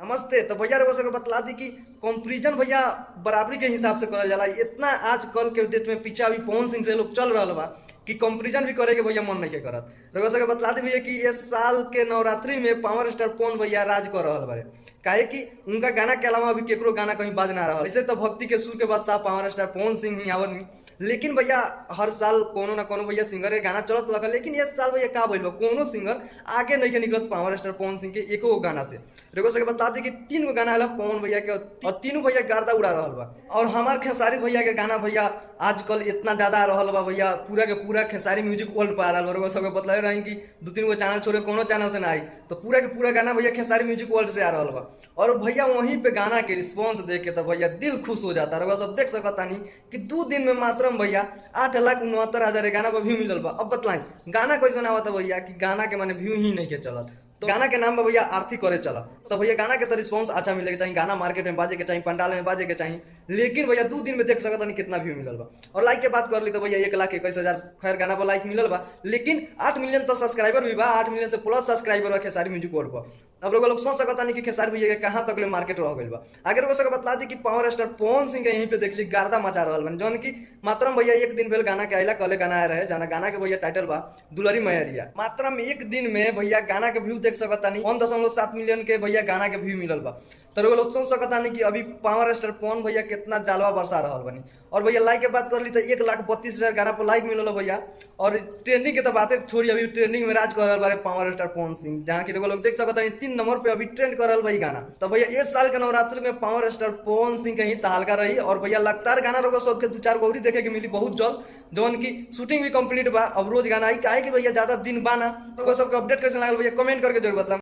नमस्ते। तो भैया रउआ सबके बतला दी कि कंपैरिजन भैया बराबरी के हिसाब से करल जाला। इतना आजकल के डेट में पीछे अभी पवन सिंह से लोग चल रहा बा कि कंपैरिजन भी करे के भैया मन नहीं करत। रउआ सबके बतला दी भैया कि इस साल के नवरात्रि में पावर स्टार पवन भैया राज कर रहा बारे। काहे कि उनका गाना के अलावा अभी केकरो गाना कहीं बाज ना रहा। ऐसे तो भक्ति के सुर के बादशाह पावर स्टार पवन सिंह ही आवत नहीं, लेकिन भैया हर साल कोनो ना कोनो भैया सिंगर के गाना चलत लगा। लेकिन इस साल भैया का भइल बा, कोनो सिंगर आगे नहीं निकलत पावर स्टार पवन सिंह के एको गाना से। रेगो से बता दी कि 3 गो गाना आला पवन भैया के और तीनों भैया गर्दा उड़ा रहल बा। और हमार खेसारी भैया के गाना भैया आजकल इतना ज्यादा आ रहल बा भैया, पूरा के पूरा खेसारी म्यूजिक वर्ल्ड पर आ रहल बा। रेगो सबके बतलाए रही कि 2-3 गो चैनल छोड़े कोनो चैनल से ना आई, तो पूरा के पूरा गाना भैया खेसारी म्यूजिक वर्ल्ड से आ रहल बा। और भैया वहीं पे गाना के रिस्पॉन्स देख के तो भैया दिल खुश हो जाता है। सब देख सकता नहीं कि 2 दिन में मात्र भैया 8,69,000 गाना पर व्यू मिलल बा। अब बतलाई गाना कैसे आवता भैया कि गाना के माने व्यू ही नहीं के चलत। तो गाना के नाम बा भैया आरती करे चला। तो भैया गाना के तो रिस्पॉन्स अच्छा मिले के चाहिए, गाना मार्केट में बाजे के चाहिए, पंडाल में बाजे के चाहिए, लेकिन भैया 2 दिन में देख सकता नहीं कितना व्यू मिलल बा। और लाइक के बात कर ली तो भैया 1,21,000 खैर गाना पर लाइक मिलल बा, लेकिन 8 मिलियन तो सब्सक्राइबर भी बा, 8 मिलियन से प्लस सब्सक्राइबर बा खेसारी म्यूजिक वर्ल्ड पर। अब लोग सोच सकता नहीं कि खेसारी भैया के कहाँ तक ले मार्केट रह गइल बा। अगर वो सब बता दी कि पावर स्टार पवन सिंह के यहीं पे देख ली गर्दा मचा रहल बन, जौन की मात्र भैया 1 दिन भेल गाना के आइला, कल गाना आया रहे, जाना गाना के भैया टाइटल बा दुलरी मैरिया। मात्र में 1 दिन में भैया गाना के व्यू देख सकता नहीं 1.7 मिलियन के भैया गाना के व्यू मिलल बा। तो लोग सोच सकता नहीं कि अभी पावर स्टार पवन भैया कितना जालवा बरसा रहल बनी। और भैया लाइक के बात कर ली तो 1,32,000 गाना पर लाइक मिलल भैया। और ट्रेंडिंग के तो बातें छोड़ी, अभी ट्रेंडिंग में राज कर रहल बारे पावर स्टार पवन सिंह, जहाँ की लोग देख सकता नहीं 3 नंबर पे अभी ट्रेंड कर रहल भाई गाना। तो भैया इस साल के नवरात्रि में पावर स्टार पवन सिंह कहीं तहलका रही। और भैया लगातार गाना रोको सबके 2-4 गौरी देखे के मिली बहुत जल्द, जौन की शूटिंग भी कंप्लीट बा। अब रोज गाना आई काहे कि भैया ज्यादा दिन बाना। तो सबके अपडेट कैसे लागल भैया कमेंट करके जरूर बता।